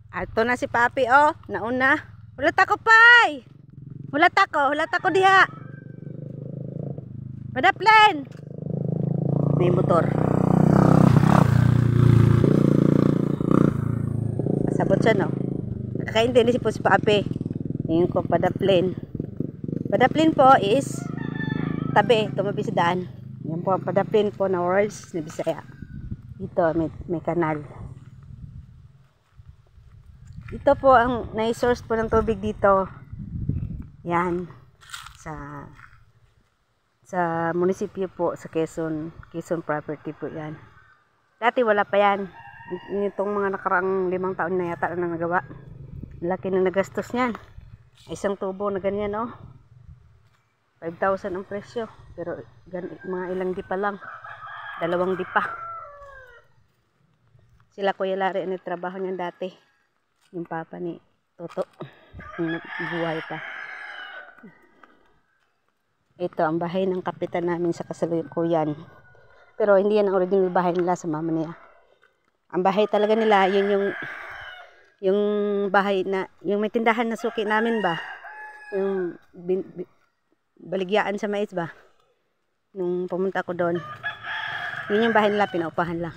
Ato na si Papi, oh. Nauna. Hulat ako, Pay. Hulat ako diha. Padaplen. May motor. Sabot siya, no? Nakakaintindi si po si Papi. Ngayon ko, padaplen. Padaplen po is tabi, tumabi sa daan. Yan po, padaplen po na words na Bisaya. Ito, may kanal. Ito po ang nai-source po ng tubig dito. Yan. Sa munisipyo po, sa Quezon property po yan. Dati wala pa yan. Itong mga nakaraang 5 taon na yata na nagawa. Laki na nagastos niyan. Isang tubo na ganyan, oh. 5,000 ang presyo. Pero mga ilang dipa lang. 2 dipa. Sila Kuya Larry ang trabaho niyan dati. Yung papa ni Toto. Yung buhay pa. Ito ang bahay ng kapitan namin sa kasalukuyan. Pero hindi yan ang original bahay nila sa mama niya. Ang bahay talaga nila, yun yung bahay na, yung may tindahan na suki namin ba? Yung baligyaan sa mais ba? Nung pumunta ko doon. Yun yung bahay nila, pinaupahan lang.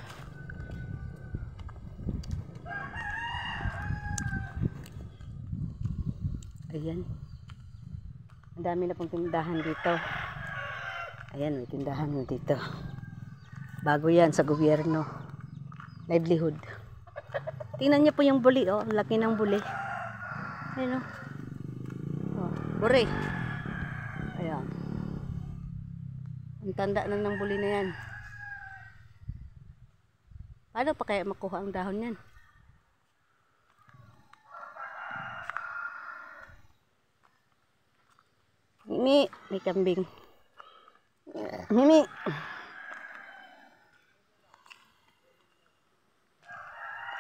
Ayan. Ang dami na pong tindahan dito. Ayan, may tindahan mo dito. Bago yan sa gobyerno. Livelihood. Tingnan niyo po yung buli, oh. Ang laki ng buli. Ayan, oh. Oh, buri. Ayan. Ang tanda na ng buli na yan. Paano pa kaya makuha ang dahon yan? Mimi, may kambing. Mimi.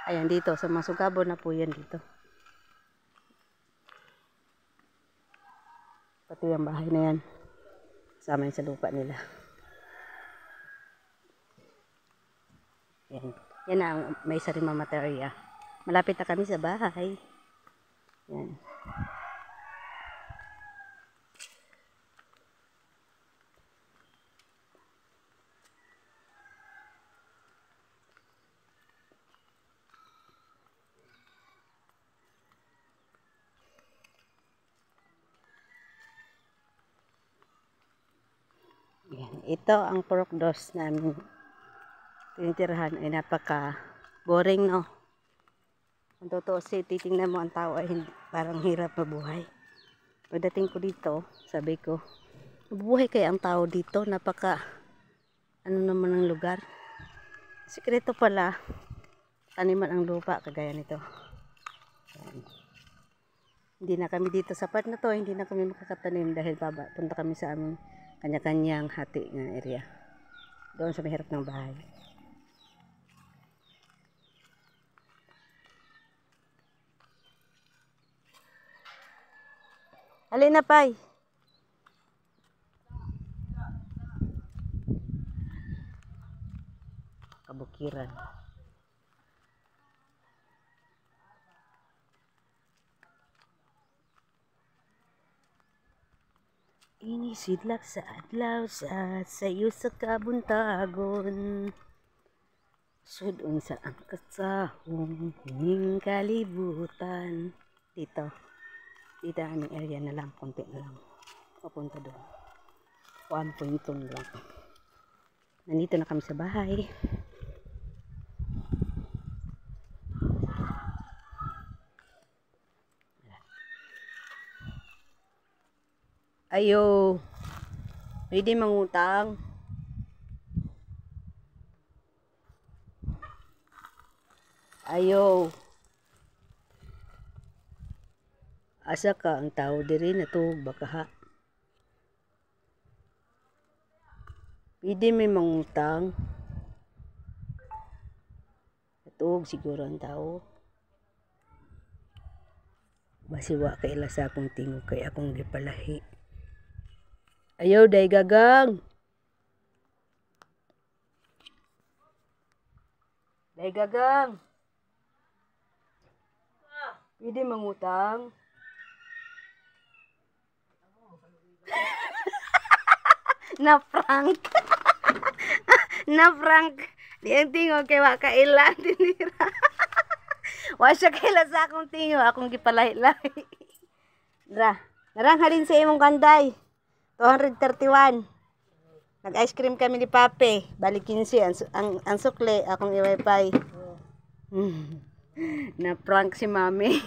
Ayan dito, sa Masugabo na po yan dito. Pati yung bahay na yan. Sama yun sa lupa nila. Yan. Yan na ang may sarima materia. Malapit na kami sa bahay. Yan. Yan. Ito ang pork dos namin tinitirahan ay napaka boring, no? Kung totoo titingnan mo ang tao ay parang hirap mabuhay. Pagdating ko dito, sabi ko, mabuhay kaya ang tao dito? Napaka ano naman ang lugar. Sikreto pala, taniman ang lupa kagaya nito. Yan. Hindi na kami dito sa part na to, hindi na kami makakatanim dahil punta kami sa aming kanya-kanyang hati ng area. Doon sa mahirap ng bahay. Halina na, Pay. Kabukiran. Inisidlak sa adlaw sa sayo sa kabuntagon. Sudon sa ang kasahong hining kalibutan. Dito ang area na lang, konti na lang. Papunta doon. 1.2 lang. Nandito na kami sa bahay. Ayo, pwede mangutang. Ayo. Asa ka ang tao diri na to baka ha. Pwede may mangutang. Natug siguro ang tao. Basiwa kay ila sa akong tingog kay akong gipalahi. Ayaw, day gagang. Day gagang. Pwede mangutang. Na prank. Na prank. Di ang tingog kay wa kaila tinira. Wa siya kaila sa akong tingo, akong gipalahi-lahi. Dra, narang halin sa imong kanday. 231. Nag-ice cream kami ni Pape. Balik 15 ang sukle, akong i-wifi. Na prank si Mami.